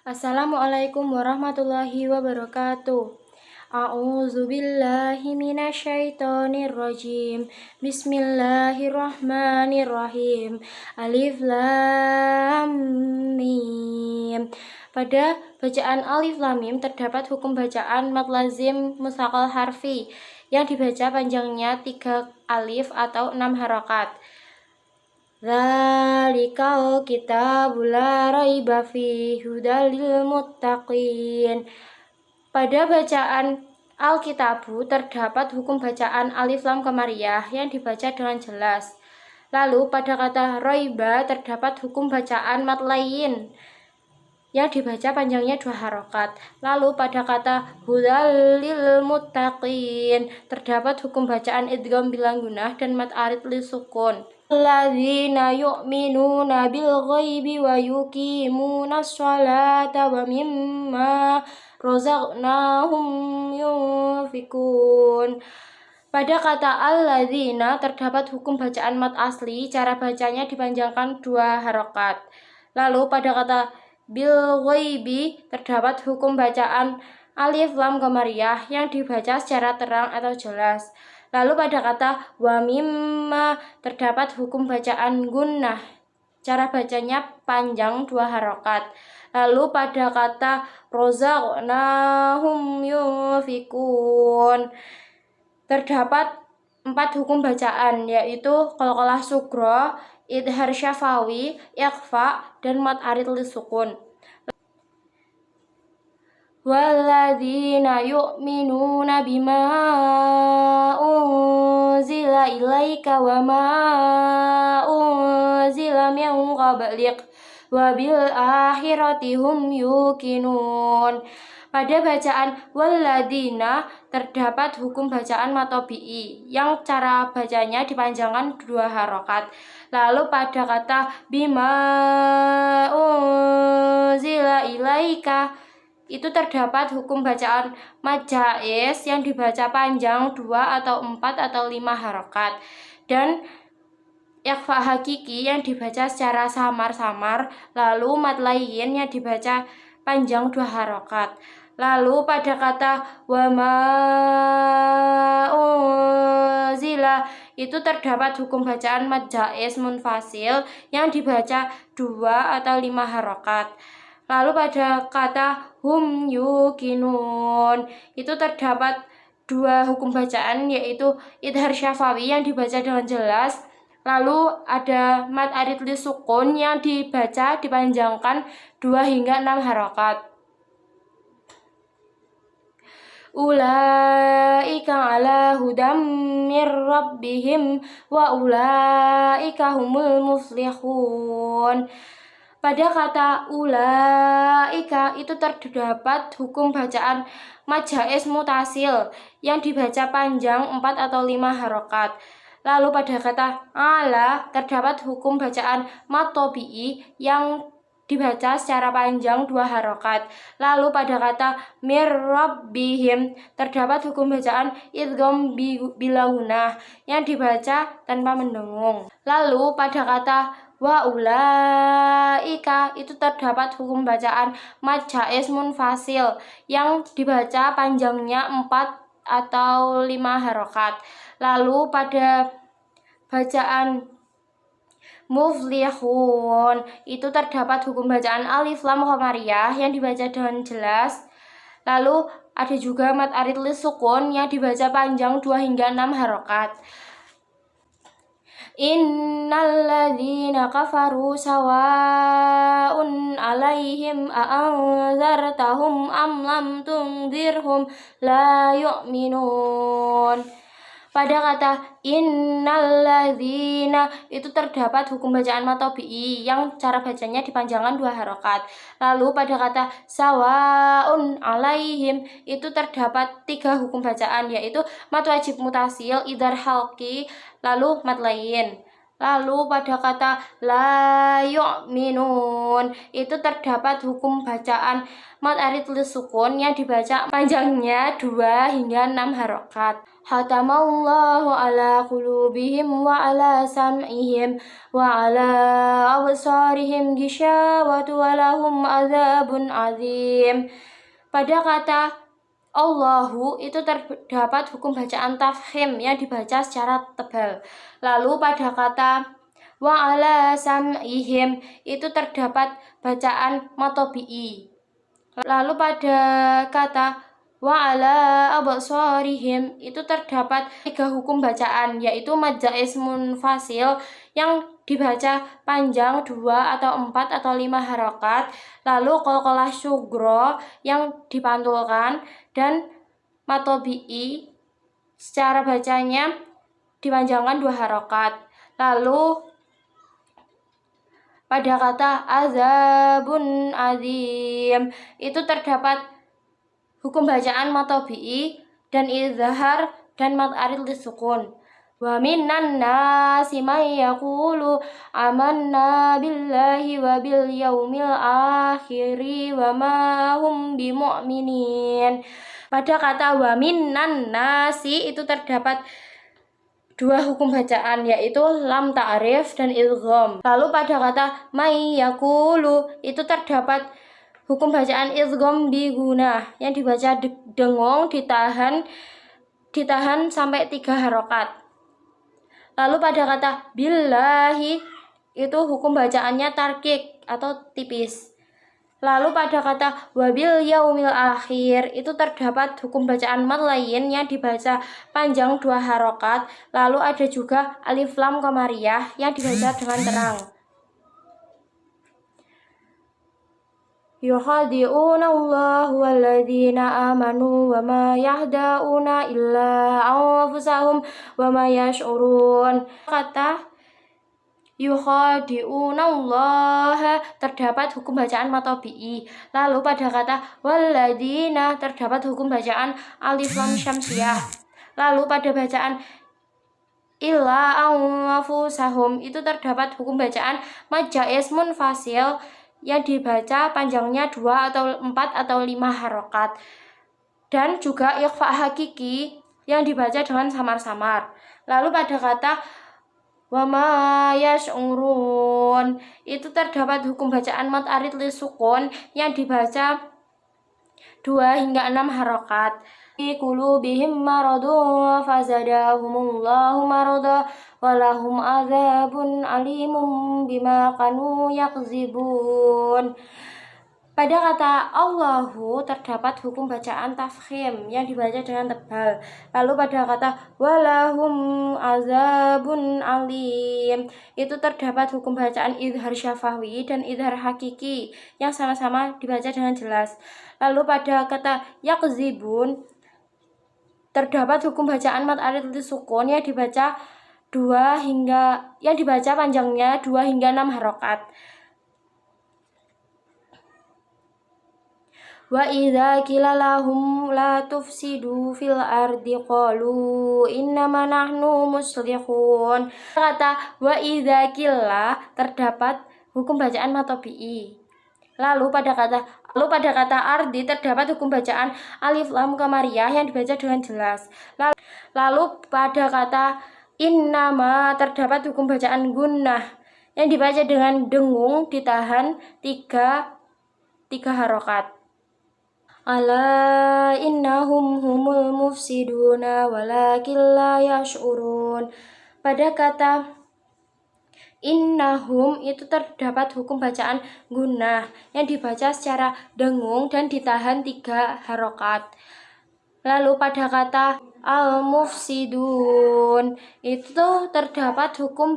Assalamualaikum warahmatullahi wabarakatuh. A'udzu billahi minasyaitonir rajim. Bismillahirrahmanirrahim. Alif lam mim. Pada bacaan alif lam mim terdapat hukum bacaan mad lazim mustaqal harfi yang dibaca panjangnya 3 alif atau 6 harokat. Dzalikal kitabu la raiba fihi hudal lil muttaqin. Pada bacaan Alkitabu terdapat hukum bacaan alif lam qamariyah yang dibaca dengan jelas. Lalu pada kata raiba terdapat hukum bacaan mad lain yang dibaca panjangnya 2 harokat. Lalu pada kata hudal lil muttaqin terdapat hukum bacaan idgham bilang gunah dan mad arid li sukun. Alladzina yu'minuna bil ghaibi wa yuqimunas sholata wa mimma razaqnahum yunfikun. Pada kata alladzina terdapat hukum bacaan mad asli, cara bacanya dipanjangkan 2 harokat. Lalu pada kata bil ghaibi terdapat hukum bacaan alif lam qamariyah yang dibaca secara terang atau jelas. Lalu pada kata wa mimma terdapat hukum bacaan gunnah. Cara bacanya panjang 2 harokat. Lalu pada kata rozaqnahum yunfikun terdapat 4 hukum bacaan, yaitu qalqalah sugro, idhar syafawi, ikhfa, dan mad arid li sukun. Walladzina yu'minuna bima unzila ilaika wa ma unzila min qablik wa bil akhirati hum yuqinun. Pada bacaan walladzina terdapat hukum bacaan matobi'i yang cara bacanya dipanjangkan 2 harokat. Lalu pada kata bima unzila ilaika itu terdapat hukum bacaan mad jaiz yang dibaca panjang 2 atau 4 atau 5 harokat, dan ikhfa hakiki yang dibaca secara samar-samar. Lalu mad lain yang dibaca panjang 2 harokat. Lalu pada kata wa ma unzila itu terdapat hukum bacaan mad jaiz munfasil yang dibaca 2 atau 5 harokat. Lalu pada kata hum yuqinun itu terdapat 2 hukum bacaan, yaitu idhar syafawi yang dibaca dengan jelas. Lalu ada mad arid li sukun yang dibaca dipanjangkan 2 hingga 6 harokat. Ulaika ala hudam mir rabbihim wa ulaika humul muflihun. Pada kata ulaika itu terdapat hukum bacaan mad jaiz mutasil yang dibaca panjang 4 atau 5 harokat. Lalu pada kata ala terdapat hukum bacaan mad tabi'i yang dibaca secara panjang 2 harokat. Lalu pada kata mir rabbihim terdapat hukum bacaan idgham bila gunah yang dibaca tanpa mendengung. Lalu pada kata wa ulaika itu terdapat hukum bacaan mad jaiz munfasil yang dibaca panjangnya 4 atau 5 harokat. Lalu pada bacaan muflihun itu terdapat hukum bacaan alif lam qamariyah yang dibaca dengan jelas. Lalu ada juga mad arid li sukun yang dibaca panjang 2 hingga 6 harokat. Innalladzina kafaru sawa'un alaihim a'anzartahum am lam tunzirhum la yu'minun. Pada kata innalladzina itu terdapat hukum bacaan matobi'i yang cara bacanya dipanjangkan 2 harokat. Lalu pada kata sawa'un alaihim itu terdapat 3 hukum bacaan, yaitu mad wajib mutasil, idhar halqi, lalu mad lain. Lalu pada kata la yu'minun itu terdapat hukum bacaan mad arid lisukun yang dibaca panjangnya 2 hingga 6 harokat. Hatamallahu ala qulubihim wa ala sam'ihim wa ala absarihim gishawatu wa lahum azabun azim. Pada kata Allahu itu terdapat hukum bacaan tafkhim yang dibaca secara tebal. Lalu pada kata wa ala sam'ihim itu terdapat bacaan matobi'i. Lalu pada kata wa ala absarihim itu terdapat 3 hukum bacaan, yaitu mad jaiz munfasil yang dibaca panjang 2 atau 4 atau 5 harokat, lalu qalqalah syugro yang dipantulkan, dan matobi'i secara bacanya dipanjangkan 2 harokat. Lalu pada kata azabun azim itu terdapat hukum bacaan matobi'i dan izhar dan mad arid lisukun. Wa minan nasi may yaqulu amanna billahi wa bil yaumil akhiri wa ma hum bimu'minin. Pada kata wa minan nasi itu terdapat 2 hukum bacaan, yaitu lam ta'rif dan idgham. Lalu pada kata may yaqulu itu terdapat hukum bacaan idgham bi gunah yang dibaca dengung ditahan sampai 3 harokat. Lalu pada kata billahi itu hukum bacaannya tarkik atau tipis. Lalu pada kata wabil yaumil akhir itu terdapat hukum bacaan mad lain yang dibaca panjang 2 harokat. Lalu ada juga alif lam qamariyah yang dibaca dengan terang. Yukhadi'una Allah walladzina amanu wa ma yahda'una illa anfusahum wa ma yash'urun. Kata yukhadi'una Allah terdapat hukum bacaan matobi'i. Lalu pada kata walladzina terdapat hukum bacaan alif lam syamsiyah. Lalu pada bacaan illa anfusahum itu terdapat hukum bacaan mad jaiz munfasil yang dibaca panjangnya 2 atau 4 atau 5 harokat, dan juga ikhfa hakiki yang dibaca dengan samar-samar. Lalu pada kata wa ma yash'urun itu terdapat hukum bacaan mad arid lisukun yang dibaca 2 hingga 6 harokat. Fi qulubihim maradun fazadahumullahu marada walahum azabun alimum bima kanu yakzibun. Pada kata Allahu terdapat hukum bacaan tafkhim yang dibaca dengan tebal. Lalu pada kata walahum azabun alim itu terdapat hukum bacaan idhar syafawi dan idhar hakiki yang sama-sama dibaca dengan jelas. Lalu pada kata yakzibun terdapat hukum bacaan mad arid lisukun yang dibaca panjangnya 2 hingga 6 harokat. Wa idza qila lahum la tufsidu fil ardi qalu innama nahnu muslihun. Kata wa idza qila terdapat hukum bacaan matobi'i. Lalu pada kata ardi terdapat hukum bacaan alif lam qamariyah yang dibaca dengan jelas. Lalu pada kata innama terdapat hukum bacaan gunnah yang dibaca dengan dengung ditahan 3 harokat. Ala innahum humul mufsiduna walakin la yash'urun. Pada kata innahum itu terdapat hukum bacaan gunnah yang dibaca secara dengung dan ditahan 3 harokat. Lalu pada kata al-mufsidun itu terdapat hukum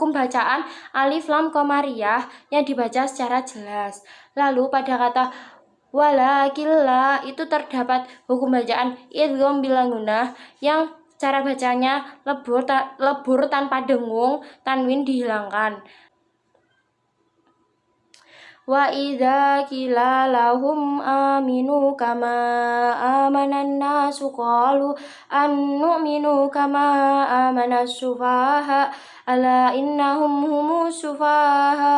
bacaan alif lam qamariyah yang dibaca secara jelas. Lalu pada kata walakilla itu terdapat hukum bacaan idgham bila gunnah yang cara bacanya lebur tanpa dengung, tanwin dihilangkan. Wa idza qila lahum aminu kama amanan nasu qalu annu'minu kama amanas sufaha ala innahum humus sufaha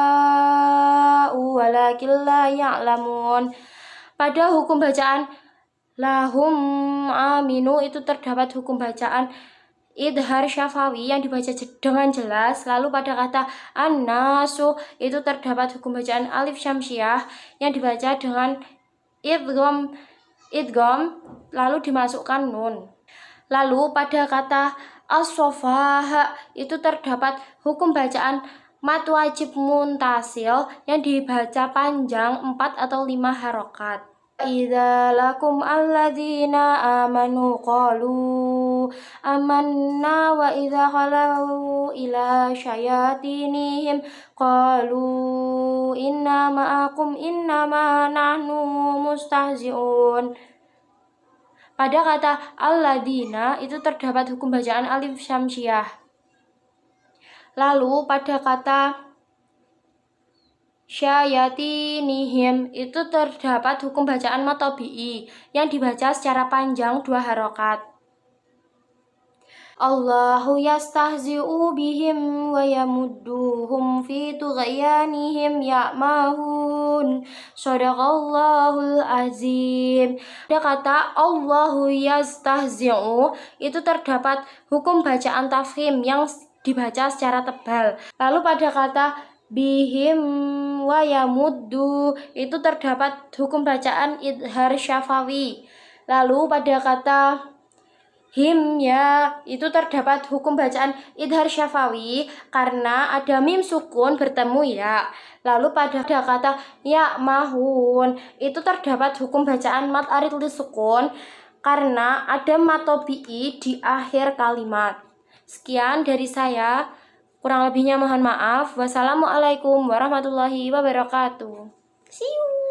walakin la ya'lamun. Pada hukum bacaan lahum aminu itu terdapat hukum bacaan idhar syafawi yang dibaca dengan jelas. Lalu pada kata an-nasu itu terdapat hukum bacaan alif syamsiah yang dibaca dengan idgham lalu dimasukkan nun. Lalu pada kata as-sofaha itu terdapat hukum bacaan mad wajib muntasil yang dibaca panjang 4 atau 5 harokat. Idza lakum alladzina amanu qalu amanna wa idza khalau ila syayatinihim qalu inna ma'akum innama nahnu mustahzi'un. Pada kata alladzina itu terdapat hukum bacaan alif syamsiah. Lalu pada kata syayatinihim itu terdapat hukum bacaan mad tabi'i yang dibaca secara panjang 2 harokat. Allahu yastahzi'u bihim wa yamudduhum fi tughyanihim ya'mahun. Shadaqallahul azim. Ada kata Allahu yastahzi'u itu terdapat hukum bacaan tafkhim yang dibaca secara tebal. Lalu pada kata bihim wa yamuddu itu terdapat hukum bacaan idhar syafawi. Lalu pada kata him ya itu terdapat hukum bacaan idhar syafawi karena ada mim sukun bertemu ya. Lalu pada kata ya mahun itu terdapat hukum bacaan mad arid li sukun karena ada mad tabi'i di akhir kalimat. Sekian dari saya. Kurang lebihnya mohon maaf. Wassalamualaikum warahmatullahi wabarakatuh. See you.